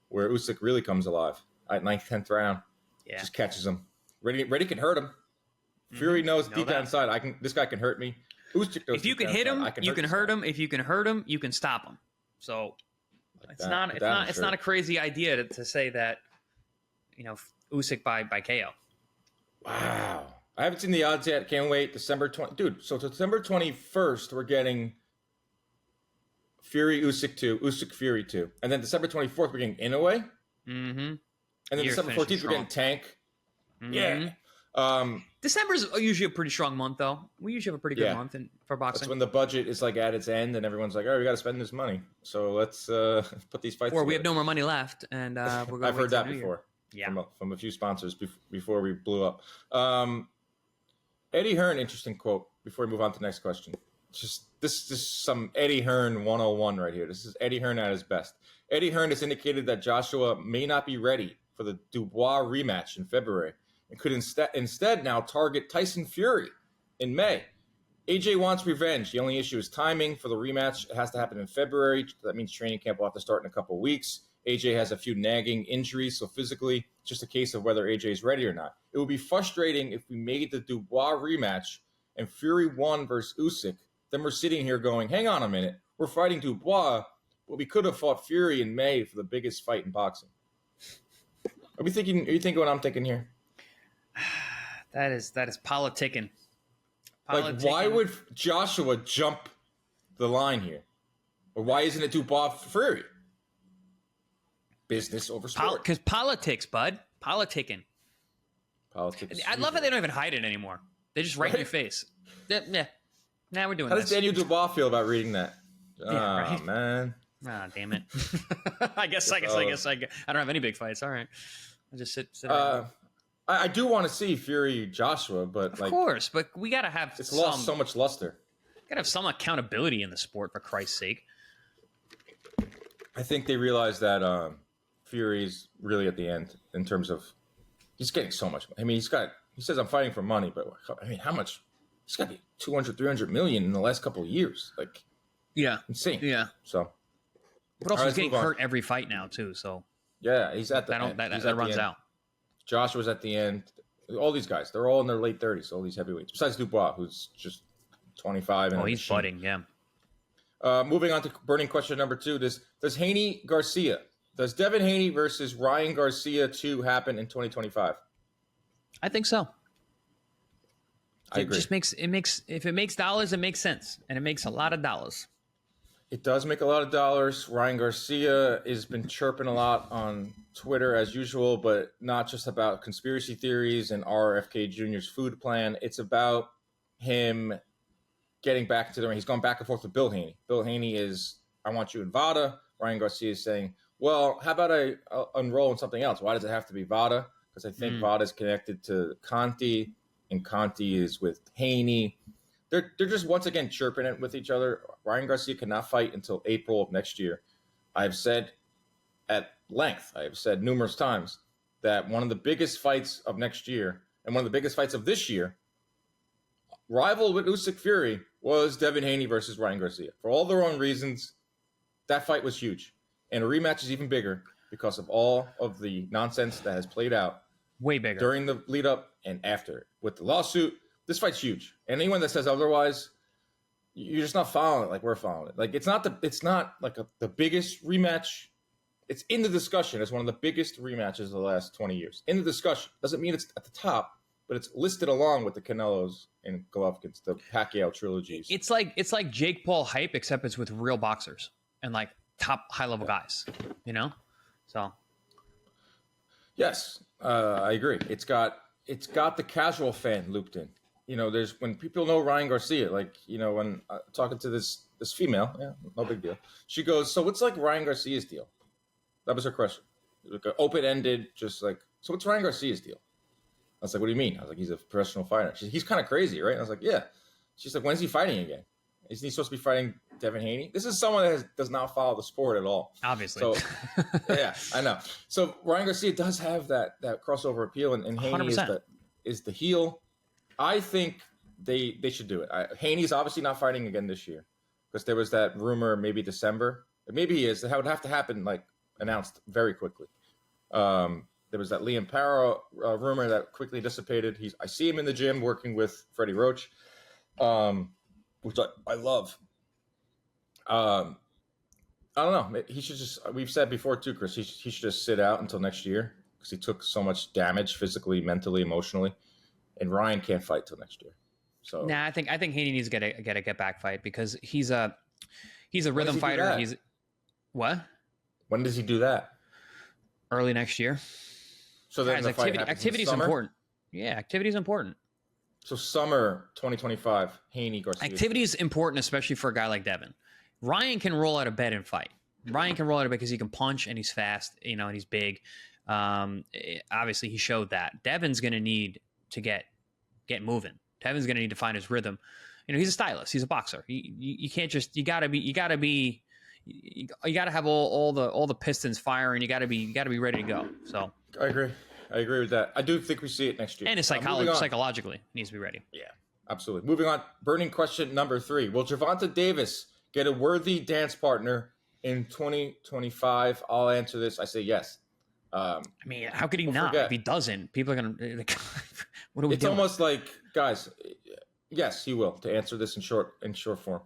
where Usyk really comes alive, at 9th, 10th round, just catches him. Ready can hurt him. Fury knows deep down inside, this guy can hurt me. Usyk knows if you can hit him, you can hurt him. If you can hurt him, you can stop him. So It's not a crazy idea to say that, Usyk by KO. Wow. I haven't seen the odds yet. Can't wait. December 20. Dude, so December 21st, we're getting Fury Usyk 2, Usyk Fury 2. And then December 24th, we're getting Inoue. Mm-hmm. And then December 14th, we're getting Tank. Mm-hmm. Yeah. December's usually a pretty strong month, though. We usually have a pretty good month for boxing. That's when the budget is like at its end and everyone's like, all right, we got to spend this money. So let's put these fights Or together. we have no more money left, and we're going to I've heard that before. Yeah. From a few sponsors before we blew up. Eddie Hearn, interesting quote before we move on to the next question. This is some Eddie Hearn 101 right here. This is Eddie Hearn at his best. Eddie Hearn has indicated that Joshua may not be ready for the Dubois rematch in February and could instead now target Tyson Fury in May. AJ wants revenge. The only issue is timing for the rematch. It has to happen in February. That means training camp will have to start in a couple of weeks. AJ has a few nagging injuries, so physically, it's just a case of whether AJ is ready or not. It would be frustrating if we made the Dubois rematch and Fury won versus Usyk. Then we're sitting here going, hang on a minute. We're fighting Dubois, but we could have fought Fury in May for the biggest fight in boxing. Are you thinking what I'm thinking here? That is politicking. Like, why would Joshua jump the line here? Or why isn't it Dubois Fury? Business over sport. Because politics, bud. Politicking. Politics. I love how they don't even hide it anymore. They just write in your face. Yeah. Now we're doing How this. does Daniel Dubois feel about reading that? Yeah, right? Man. Ah, damn it. I guess I don't have any big fights. All right. I'll just sit around. I do want to see Fury Joshua, but of course, but we gotta have lost so much luster. Gotta have some accountability in the sport, for Christ's sake. I think they realize that Fury's really at the end in terms of he's getting so much. I mean, he says I'm fighting for money, but I mean, how much? He's got to be 200, 300 million in the last couple of years. Like, yeah, insane. Yeah. So, but also he's getting hurt every fight now too. So yeah, he's at the end. That runs out. Joshua's at the end. All these guys, they're all in their late 30s. All these heavyweights, besides Dubois, who's just 25. And he's budding. Yeah. Moving on to burning question number 2. Does Haney Garcia? Does Devin Haney versus Ryan Garcia 2 happen in 2025? I think so. I agree. If it makes dollars, it makes sense, and it makes a lot of dollars. It does make a lot of dollars. Ryan Garcia has been chirping a lot on Twitter as usual, but not just about conspiracy theories and RFK Jr.'s food plan. It's about him getting back to the ring. He's gone back and forth with Bill Haney. Bill Haney is, I want you in VADA. Ryan Garcia is saying, well, how about I enroll in something else? Why does it have to be VADA? Because I think VADA is connected to Conti, and Conti is with Haney. They're just once again chirping it with each other. Ryan Garcia cannot fight until April of next year. I've said at length, I have said numerous times that one of the biggest fights of next year and one of the biggest fights of this year, rival with Usyk Fury, was Devin Haney versus Ryan Garcia. For all their own reasons, that fight was huge. And a rematch is even bigger because of all of the nonsense that has played out. Way bigger. During the lead up and after. With the lawsuit, this fight's huge. And anyone that says otherwise, you're just not following it like we're following it. Like, it's not like the biggest rematch. It's in the discussion. It's one of the biggest rematches of the last 20 years. In the discussion. Doesn't mean it's at the top, but it's listed along with the Canelos and Golovkins, the Pacquiao trilogies. It's like Jake Paul hype, except it's with real boxers and like top high level guys, So yes, I agree. It's got the casual fan looped in. There's when people know Ryan Garcia, like, when talking to this female, yeah, no big deal. She goes, so what's like Ryan Garcia's deal? That was her question. Like open-ended, just like, so what's Ryan Garcia's deal? I was like, what do you mean? I was like, he's a professional fighter. He's kind of crazy, right? I was like, yeah. She's like, when's he fighting again? Isn't he supposed to be fighting Devin Haney? This is someone that does not follow the sport at all. Obviously. So, yeah, I know. So Ryan Garcia does have that crossover appeal, and Haney is the heel. I think they should do it. Haney's obviously not fighting again this year because there was that rumor maybe December. Maybe he is. That would have to happen, like, announced very quickly. There was that Liam Parra rumor that quickly dissipated. I see him in the gym working with Freddie Roach, which I love. I I don't know. He should just. We've said before too, Chris. He should just sit out until next year because he took so much damage physically, mentally, emotionally, and Ryan can't fight till next year. So Nah, I think Haney needs to get a get back fight because he's a rhythm fighter. He's what? When does he do that? Early next year. So then the activity is important. Yeah, activity is important. So summer 2025, Haney Garcia. Activity is important, especially for a guy like Devin. Ryan can roll out of bed and fight. Ryan can roll out of bed because he can punch and he's fast, and he's big. Obviously, he showed that. Devin's going to need to get moving. Devin's going to need to find his rhythm. He's a stylist. He's a boxer. You can't just. You got to have all the pistons firing. You got to be ready to go. So I agree with that. I do think we see it next year. And psychologically needs to be ready. Yeah, absolutely. Moving on. Burning question number 3. Will Gervonta Davis get a worthy dance partner in 2025? I'll answer this. I say yes. How could he not? Forget. If he doesn't, people are going to... What are we doing? It's almost like, guys, yes, he will. To answer this in short form.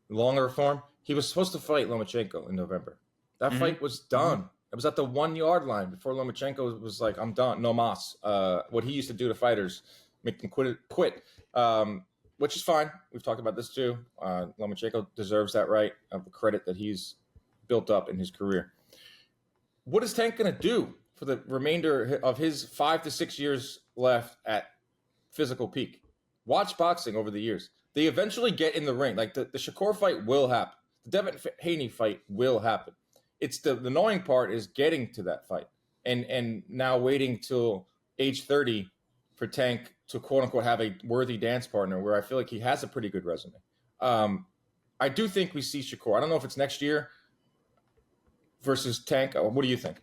Longer form, he was supposed to fight Lomachenko in November. That fight was done. It was at the 1 yard line before Lomachenko was like, I'm done, no mas. What he used to do to fighters, make them quit, which is fine. We've talked about this too. Lomachenko deserves that right of the credit that he's built up in his career. What is Tank going to do for the remainder of his 5 to 6 years left at physical peak? Watch boxing over the years. They eventually get in the ring. Like the Shakur fight will happen. The Devin Haney fight will happen. It's the annoying part is getting to that fight and now waiting till age 30 for Tank to quote unquote have a worthy dance partner where I feel like he has a pretty good resume. I do think we see Shakur. I don't know if it's next year versus Tank. What do you think?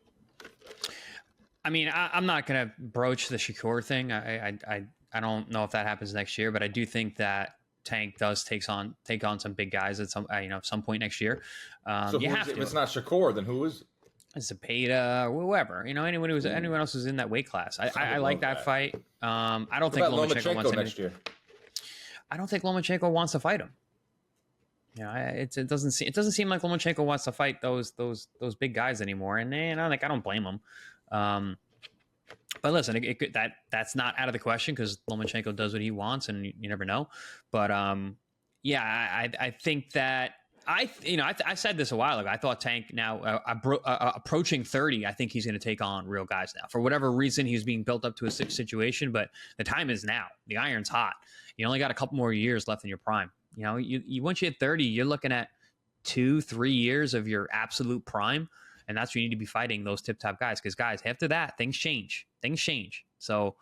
I'm not going to broach the Shakur thing. I don't know if that happens next year, but I do think that Tank does take on some big guys at some point next year. So you have to. If it's not Shakur, then who is it? Zapata, whoever. Anyone else who's in that weight class. I like that fight. I don't think Lomachenko wants next year. I don't think Lomachenko wants to fight him. It doesn't seem like Lomachenko wants to fight those big guys anymore. And I don't blame him. But listen, that's not out of the question because Lomachenko does what he wants, and you never know. But I think that I said this a while ago. I thought Tank now approaching 30. I think he's going to take on real guys now. For whatever reason, he's being built up to a situation, but the time is now. The iron's hot. You only got a couple more years left in your prime. You once you hit 30, you're looking at 2-3 years of your absolute prime. And that's where you need to be fighting those tip-top guys. Because, guys, after that, things change. So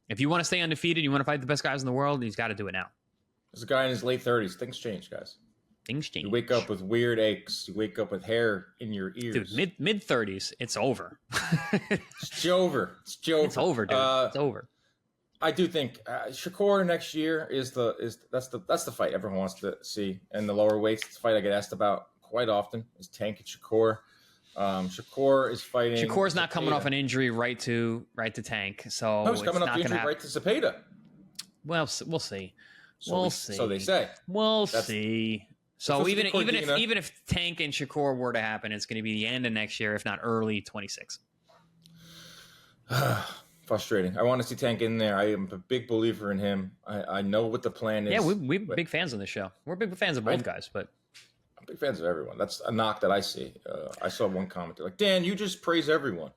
if you want to stay undefeated, you want to fight the best guys in the world, he's got to do it now. There's a guy in his late 30s. Things change, guys. Things change. You wake up with weird aches. You wake up with hair in your ears. Dude, mid-30s, it's over. It's over. It's over, dude. It's over. I do think Shakur next year that's the fight everyone wants to see. And the lower weights, it's the fight I get asked about quite often is Tank and Shakur. Shakur is fighting. Shakur's not coming off an injury right to Tank, so no, he's coming off the injury right to Zapata. Well, we'll see. We'll see. So they say. We'll see. So even if Tank and Shakur were to happen, it's going to be the end of next year, if not early 26. Frustrating. I want to see Tank in there. I am a big believer in him. I know what the plan is. Yeah, we're big fans on this show. We're big fans of both guys, but. I'm big fans of everyone. That's a knock that I see. I saw one comment like, Dan, you just praise everyone.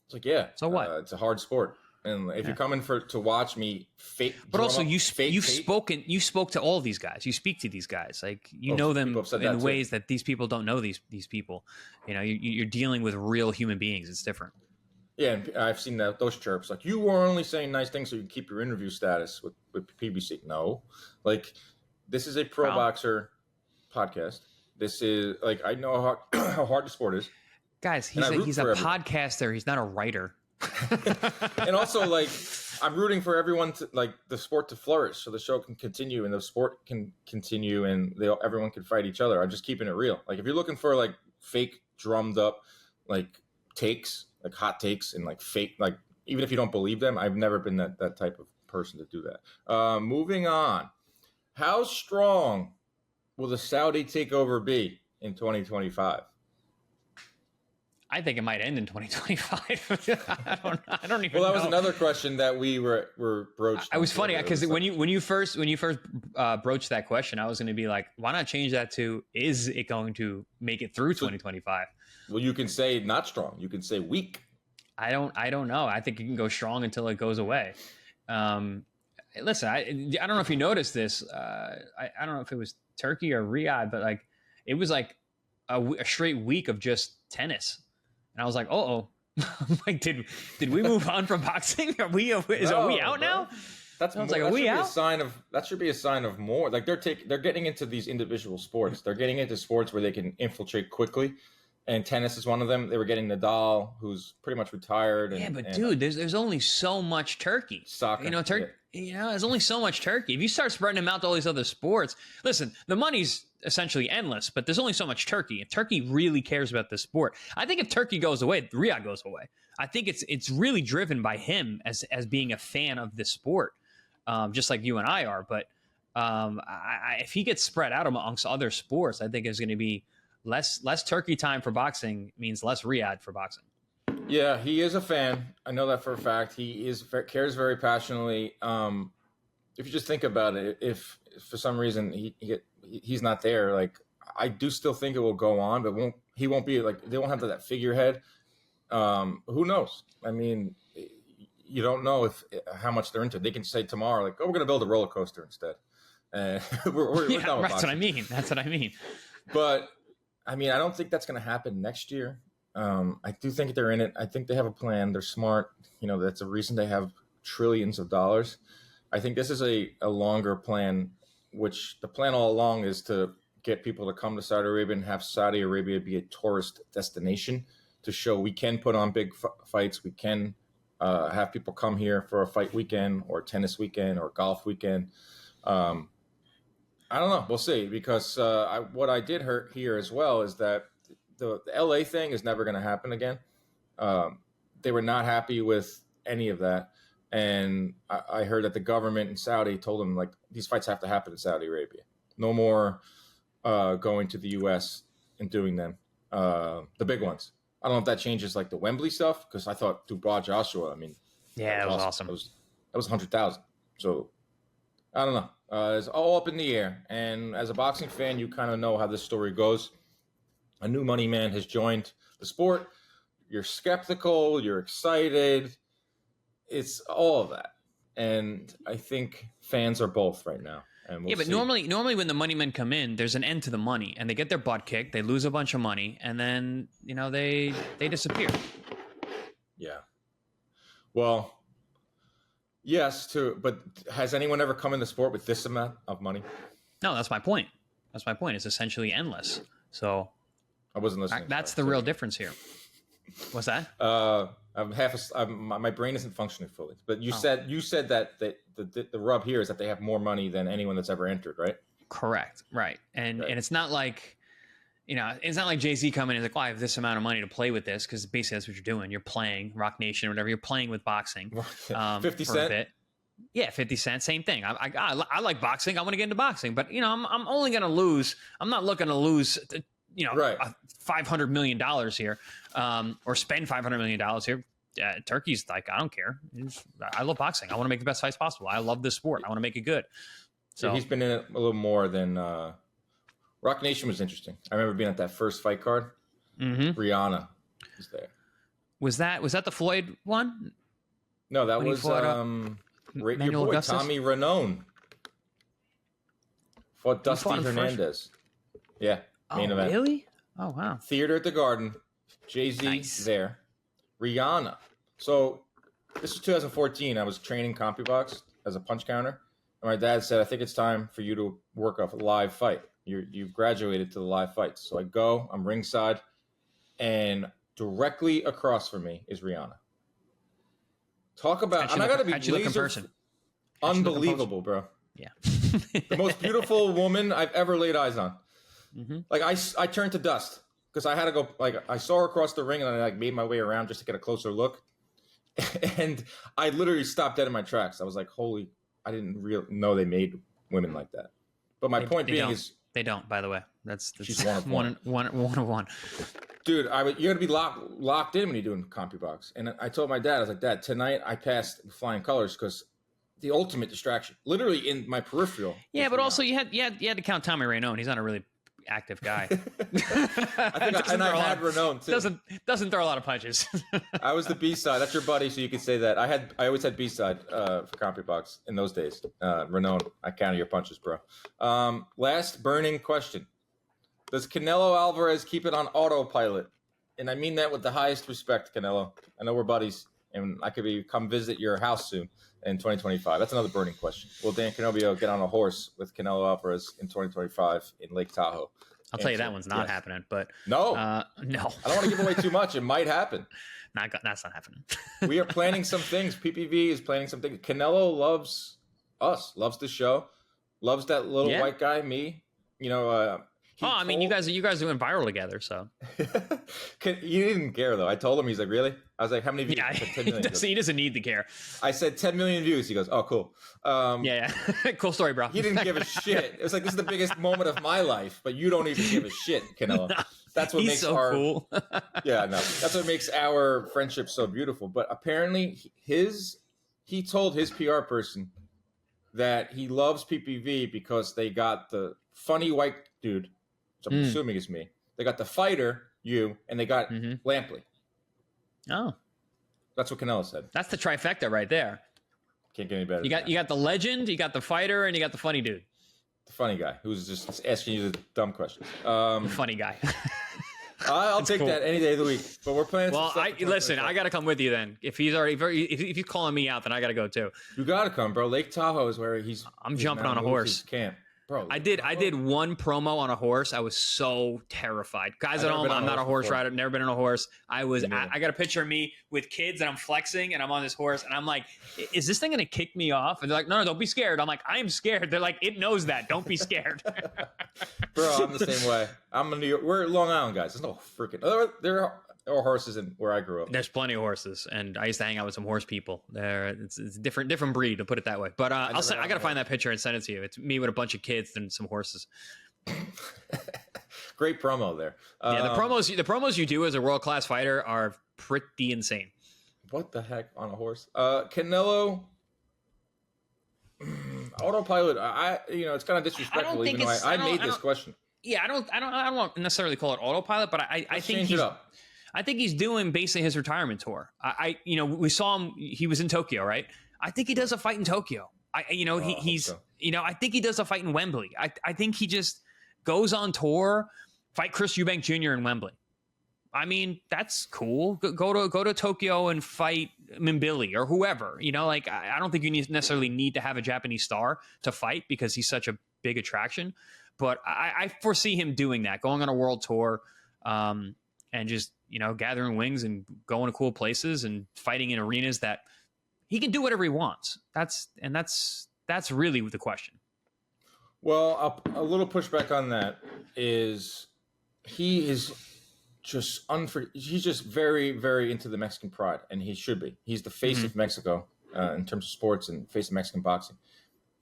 It's like, yeah. So what? It's a hard sport. And if you're coming to watch me fake, but also you spoke to all these guys. You speak to these guys, like know them in ways that these people don't know these people. You're dealing with real human beings. It's different. Yeah, and I've seen those chirps like you were only saying nice things so you can keep your interview status with PBC. No, like this is a pro boxer podcast. This is like I know how hard the sport is. Guys, he's a podcaster. He's not a writer. And also, like, I'm rooting for everyone to like the sport to flourish, so the show can continue and the sport can continue, and everyone can fight each other. I'm just keeping it real. Like, if you're looking for like fake drummed up like takes, like hot takes, and like fake, like even if you don't believe them, I've never been that type of person to do that. Moving on, how strong will the Saudi takeover be in 2025? I think it might end in 2025. I don't even know. Well, that was another question that we were broached. I was funny because when you first broached that question, I was going to be like, why not change that to, is it going to make it through 2025? Well, you can say not strong. You can say weak. I don't know. I think you can go strong until it goes away. Listen, I don't know if you noticed this. I don't know if it was Turkey or Riyadh, but like it was like a straight week of just tennis, and I was like, oh, like did we move on from boxing? Are we out now? That's more, like, are we out? That should be a sign of more. Like they're getting into these individual sports. They're getting into sports where they can infiltrate quickly. And tennis is one of them. They were getting Nadal, who's pretty much retired. Dude, there's only so much Turkey. Soccer, there's only so much Turkey. If you start spreading them out to all these other sports, listen, the money's essentially endless, but there's only so much Turkey. If Turkey really cares about this sport, I think if Turkey goes away, Riyadh goes away. I think it's really driven by him as being a fan of this sport, just like you and I are. But if he gets spread out amongst other sports, I think it's going to be less Turkey time for boxing means less Riyadh for boxing. Yeah, he is a fan. I know that for a fact. He cares very passionately. If you just think about it, if for some reason he's not there, like I do still think it will go on, but he won't be like, they won't have that figurehead. Who knows? I mean, you don't know how much they're into it. They can say tomorrow, like, oh, we're going to build a roller coaster instead. We're done with boxing. That's what I mean. But I mean, I don't think that's going to happen next year. I do think they're in it. I think they have a plan. They're smart. That's a reason they have trillions of dollars. I think this is a longer plan, which the plan all along is to get people to come to Saudi Arabia and have Saudi Arabia be a tourist destination to show we can put on big fights. We can have people come here for a fight weekend or tennis weekend or golf weekend. I don't know. We'll see, because what I did hear as well is that the LA thing is never going to happen again. They were not happy with any of that. And I heard that the government in Saudi told them, like, these fights have to happen in Saudi Arabia. No more going to the U.S. and doing them. The big ones. I don't know if that changes, like, the Wembley stuff, because I thought Dubois Joshua, I mean. Yeah, it was awesome. That was 100,000. So, I don't know. It's all up in the air. And as a boxing fan, you kind of know how this story goes. A new money man has joined the sport. You're skeptical. You're excited. It's all of that. And I think fans are both right now. And we'll see. Normally when the money men come in, there's an end to the money. And they get their butt kicked. They lose a bunch of money. And then, they disappear. Yeah. Well, yes, but has anyone ever come in the sport with this amount of money? No, that's my point. It's essentially endless. So I wasn't listening. That's the real difference here. What's that? My brain isn't functioning fully. But you said that the rub here is that they have more money than anyone that's ever entered, right? Correct. Right. And it's not like, it's not like Jay-Z coming in and like, I have this amount of money to play with this, because basically that's what you're doing. You're playing Rock Nation or whatever. You're playing with boxing. 50 Cent. A bit. Yeah, 50 Cent, same thing. I like boxing. I want to get into boxing, but I'm only going to lose. I'm not looking to lose. $500 million here, or spend $500 million here. Turkey's like, I don't care. I love boxing. I want to make the best fights possible. I love this sport. I want to make it good. So he's been in it a little more than Rock Nation was interesting. I remember being at that first fight card. Mm-hmm. Rihanna was there. Was that the Floyd one? No, that was your boy Augustus? Tommy Ranone fought Dusty Hernandez. Yeah. Main event. Really? Oh, wow. Theater at the Garden. Jay-Z there. Rihanna. So this was 2014. I was training CompuBox as a punch counter. And my dad said, I think it's time for you to work off a live fight. You've graduated to the live fights. So I go, I'm ringside, and directly across from me is Rihanna. Talk about, and I got to be laser, unbelievable, bro. Yeah. The most beautiful woman I've ever laid eyes on. Mm-hmm. Like I turned to dust because I had to go. Like I saw her across the ring and I made my way around just to get a closer look, and I literally stopped dead in my tracks. I was like, "Holy!" I didn't know they made women like that. But my point being is, they don't. By the way, that's she's one of one. One of one. Dude, you're gonna be locked in when you're doing CompuBox. And I told my dad, I was like, Dad, tonight I passed flying colors because the ultimate distraction, literally in my peripheral. Yeah, but also you had to count Tommy Rainone. He's not a really active guy. I think I had Rainone too. Doesn't throw a lot of punches. I was the B side. That's your buddy, so you could say that. I always had B side for CompuBox in those days. Rainone, I counted your punches, bro. Last burning question. Does Canelo Alvarez keep it on autopilot? And I mean that with the highest respect, Canelo. I know we're buddies, and I could come visit your house soon in 2025. That's another burning question. Will Dan Canobio get on a horse with Canelo Alvarez in 2025 in Lake Tahoe? I'll tell you that one's not happening. But no. No. I don't want to give away too much. It might happen. That's not happening. We are planning some things. PPV is planning some things. Canelo loves us, loves the show, loves that little white guy, me. I mean, you guys went viral together, so. You didn't care, though. I told him, he's like, really? I was like, how many views? Yeah, 10 million. he doesn't need to care. I said 10 million views. He goes, oh, cool. Yeah. Cool story, bro. He didn't give a shit. It was like, this is the biggest moment of my life, but you don't even give a shit, Canelo. That's what He's makes so cool. Yeah, no. That's what makes our friendship so beautiful. But apparently, he told his PR person that he loves PPV because they got the funny white dude, which I'm assuming is me. They got the fighter, you, and they got Lampley. Oh. That's what Canelo said. That's the trifecta right there. Can't get any better. You got the legend, you got the fighter, and you got the funny dude. The funny guy who's just asking you the dumb questions. The funny guy. I'll take that any day of the week. But we're planning. Well, listen. I got to come with you then. If he's calling me out, then I got to go too. You got to come, bro. Lake Tahoe is where I'm jumping on a horse. Camp. Bro, I did one promo on a horse. I was so terrified. Guys at home, I'm not a horse rider. Never been on a horse. I got a picture of me with kids and I'm flexing and I'm on this horse and I'm like, is this thing going to kick me off? And they're like, no, don't be scared. I'm like, I am scared. They're like, it knows that. Don't be scared. Bro, I'm the same way. I'm in New York. We're Long Island guys. There's no freaking. There are horses in where I grew up. There's plenty of horses, and I used to hang out with some horse people. It's a different breed, to put it that way. But I got to find that picture and send it to you. It's me with a bunch of kids and some horses. Great promo there. Yeah, the promos you do as a world class fighter are pretty insane. What the heck on a horse? Canelo. Autopilot. It's kind of disrespectful. I made this question. Yeah, I don't want to necessarily call it autopilot, but I think change it up. I think he's doing basically his retirement tour. We saw him. He was in Tokyo, right? I think he does a fight in Tokyo. I think he does a fight in Wembley. I think he just goes on tour, fight Chris Eubank Jr. in Wembley. I mean, that's cool. Go to Tokyo and fight Mimbili or whoever. I don't think you necessarily need to have a Japanese star to fight because he's such a big attraction. But I foresee him doing that, going on a world tour, and just gathering wings and going to cool places and fighting in arenas that he can do whatever he wants. That's really the question. Well, a little pushback on that is he is just he's just very, very into the Mexican pride, and he should be. He's the face of Mexico in terms of sports and face of Mexican boxing.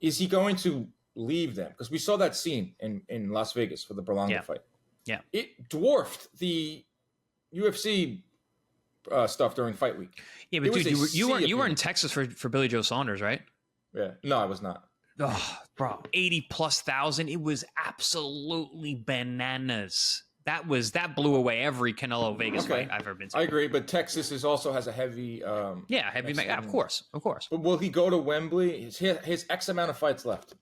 Is he going to leave them? Because we saw that scene in Las Vegas for the Berlanga fight. Yeah, it dwarfed the UFC stuff during fight week. Yeah, but dude, you were in Texas for Billy Joe Saunders, right? Yeah, no, I was not. Oh, bro, 80,000+. It was absolutely bananas. That blew away every Canelo Vegas fight I've ever been to. I agree, but Texas also has a heavy. Heavy. Of course. But will he go to Wembley? His X amount of fights left.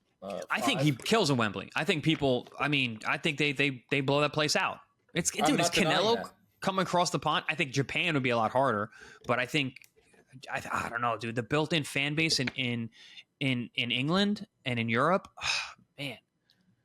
I think he kills in Wembley. I think people. I think they blow that place out. It's Canelo coming across the pond. I think Japan would be a lot harder, but I think I don't know, dude. The built-in fan base in England and in Europe, man.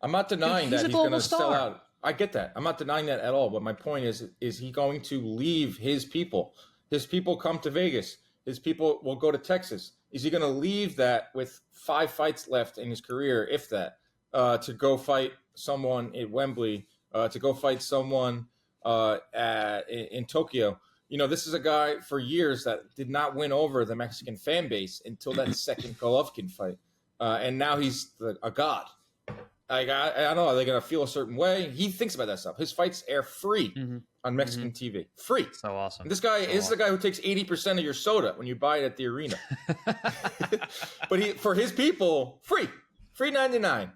I'm not denying that he's going to sell out. I get that. I'm not denying that at all. But my point is he going to leave his people? His people come to Vegas. His people will go to Texas. Is he going to leave that with 5 fights left in his career, if that, to go fight someone at Wembley, to go fight someone in Tokyo? This is a guy for years that did not win over the Mexican fan base until that second Golovkin fight. And now he's a god. I don't know. Are they going to feel a certain way? He thinks about that stuff. His fights air free on Mexican TV. Free. So awesome. And this guy is the guy who takes 80% of your soda when you buy it at the arena. But for his people, free 99.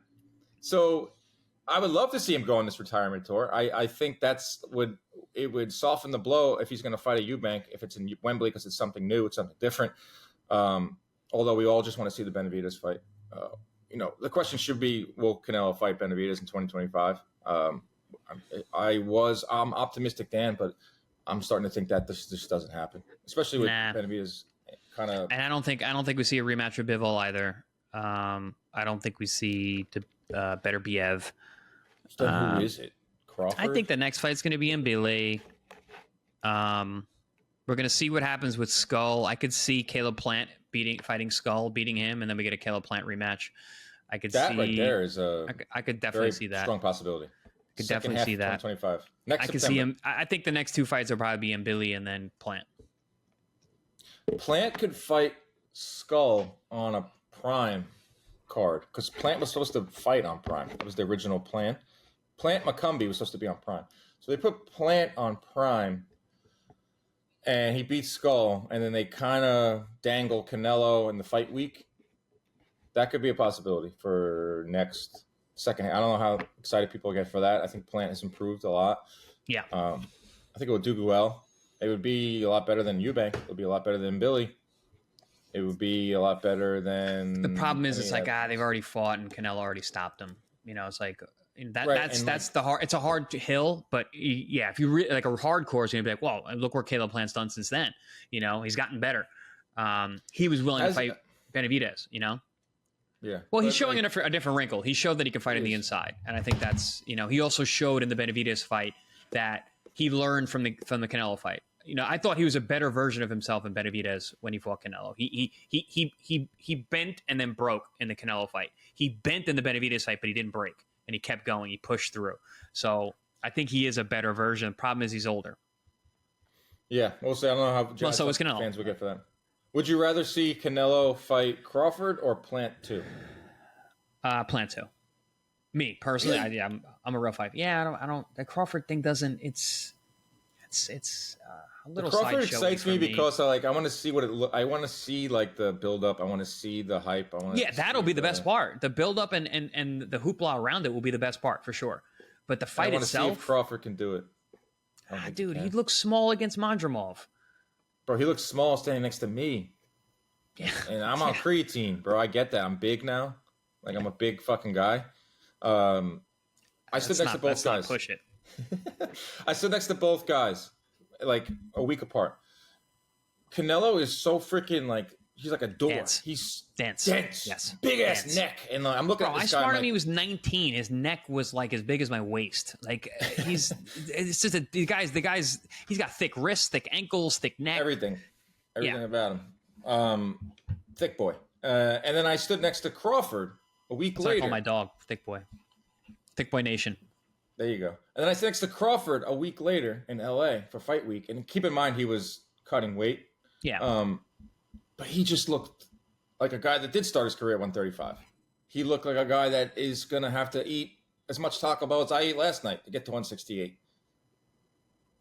So I would love to see him go on this retirement tour. I think it would soften the blow if he's going to fight a Eubank, if it's in Wembley, because it's something new, it's something different. Although we all just want to see the Benavidez fight. The question should be, will Canelo fight Benavidez in 2025? I'm optimistic, Dan, but I'm starting to think that this just doesn't happen, especially with Benavidez kind of. And I don't think we see a rematch of Bivol either. I don't think we see Better Biev. So who is it? Crawford? I think the next fight's going to be Mbili. We're going to see what happens with Skull. I could see Caleb Plant fighting Skull, beating him, and then we get a Caleb Plant rematch. I could that see right there is I could definitely see that. Strong possibility. I could definitely see that. 2025. Next I September. could see him. I think the next two fights will probably be Mbili and then Plant. Plant could fight Skull on a Prime card because Plant was supposed to fight on Prime. That was the original plan. Plant Macumbi was supposed to be on Prime. So they put Plant on Prime and he beats Skull, and then they kind of dangle Canelo in the fight week. That could be a possibility for next second. I don't know how excited people get for that. I think Plant has improved a lot. Yeah. I think it would do well. It would be a lot better than Eubank. It would be a lot better than Billy. It would be a lot better than. The problem is, it's like they've already fought and Canelo already stopped them. It's like that's the hard. It's a hard hill, but yeah, if you like a hardcore, is gonna be like, well, look where Caleb Plant's done since then. He's gotten better. He was willing to fight Benavidez. Yeah. Well, he's showing a different wrinkle. He showed that he could fight on the inside, and I think that's he also showed in the Benavidez fight that he learned from the Canelo fight. I thought he was a better version of himself in Benavidez when he fought Canelo. He bent and then broke in the Canelo fight. He bent in the Benavidez fight, but he didn't break, and he kept going. He pushed through. So I think he is a better version. The problem is he's older. Yeah, we'll see. I don't know how so is Canelo. Fans would get for that. Would you rather see Canelo fight Crawford or Plant 2? Plant 2. Me personally, Really? I'm a real fight. Yeah, I don't. The Crawford thing doesn't. It's a little. Crawford excites me because I want to see what it. I want to see like the build up. I want to see the hype. That'll be the best part. The build up and the hoopla around it will be the best part for sure. But the fight itself, see if Crawford can do it. Dude, he looks small against Mandramov. Bro, he looks small standing next to me. Yeah. And I'm on creatine, bro. I get that. I'm big now. Like, I'm a big fucking guy. I stood next to both guys. Push it. I stood next to both guys, like, a week apart. Canelo is so freaking, like, he's like a door. Dense. He's dense. Yes. Big-ass neck. And I'm looking at this guy. I sparred him, he was 19. His neck was, like, as big as my waist. Like, it's just the guy's, he's got thick wrists, thick ankles, thick neck. Everything about him. Thick boy. And then I stood next to Crawford a week later. I call my dog Thick Boy. Thick Boy Nation. There you go. And then I stood next to Crawford a week later in LA for fight week. And keep in mind, he was cutting weight. Yeah. But he just looked like a guy that did start his career at 135. He looked like a guy that is going to have to eat as much Taco Bell as I ate last night to get to 168.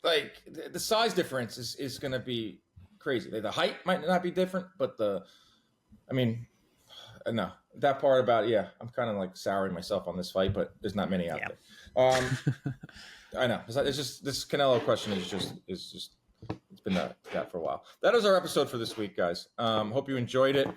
Like, the size difference is going to be crazy. The height might not be different, but no. That part about it, yeah, I'm kind of like souring myself on this fight, but there's not many out there. I know. It's just this Canelo question is just it's been that for a while. That is our episode for this week, guys. Hope you enjoyed it.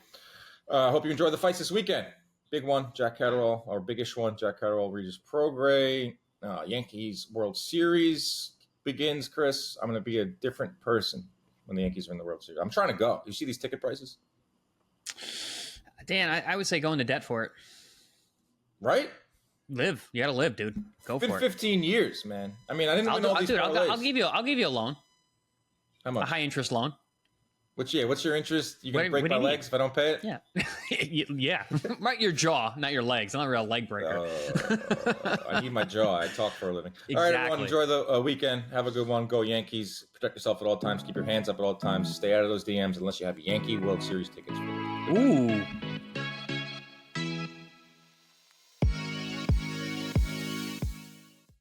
Hope you enjoyed the fights this weekend. Big one, Jack Catterall, our biggish one, Jack Catterall, Regis Prograis, Yankees World Series begins, Chris. I'm going to be a different person when the Yankees are in the World Series. I'm trying to go. You see these ticket prices? Dan, I would say go into debt for it. Right? Live. You got to live, dude. Go for it. It's been 15 years, man. I mean, I didn't even know these parlays. I'll give you a loan. How much? A high interest loan. What's your interest? You gonna break my legs if I don't pay it? Yeah. Yeah. Right, your jaw, not your legs. I'm not a real leg breaker. I need my jaw. I talk for a living. Exactly. All right, everyone, enjoy the weekend. Have a good one. Go Yankees. Protect yourself at all times. Keep your hands up at all times. Stay out of those DMs unless you have Yankee World Series tickets. Ooh.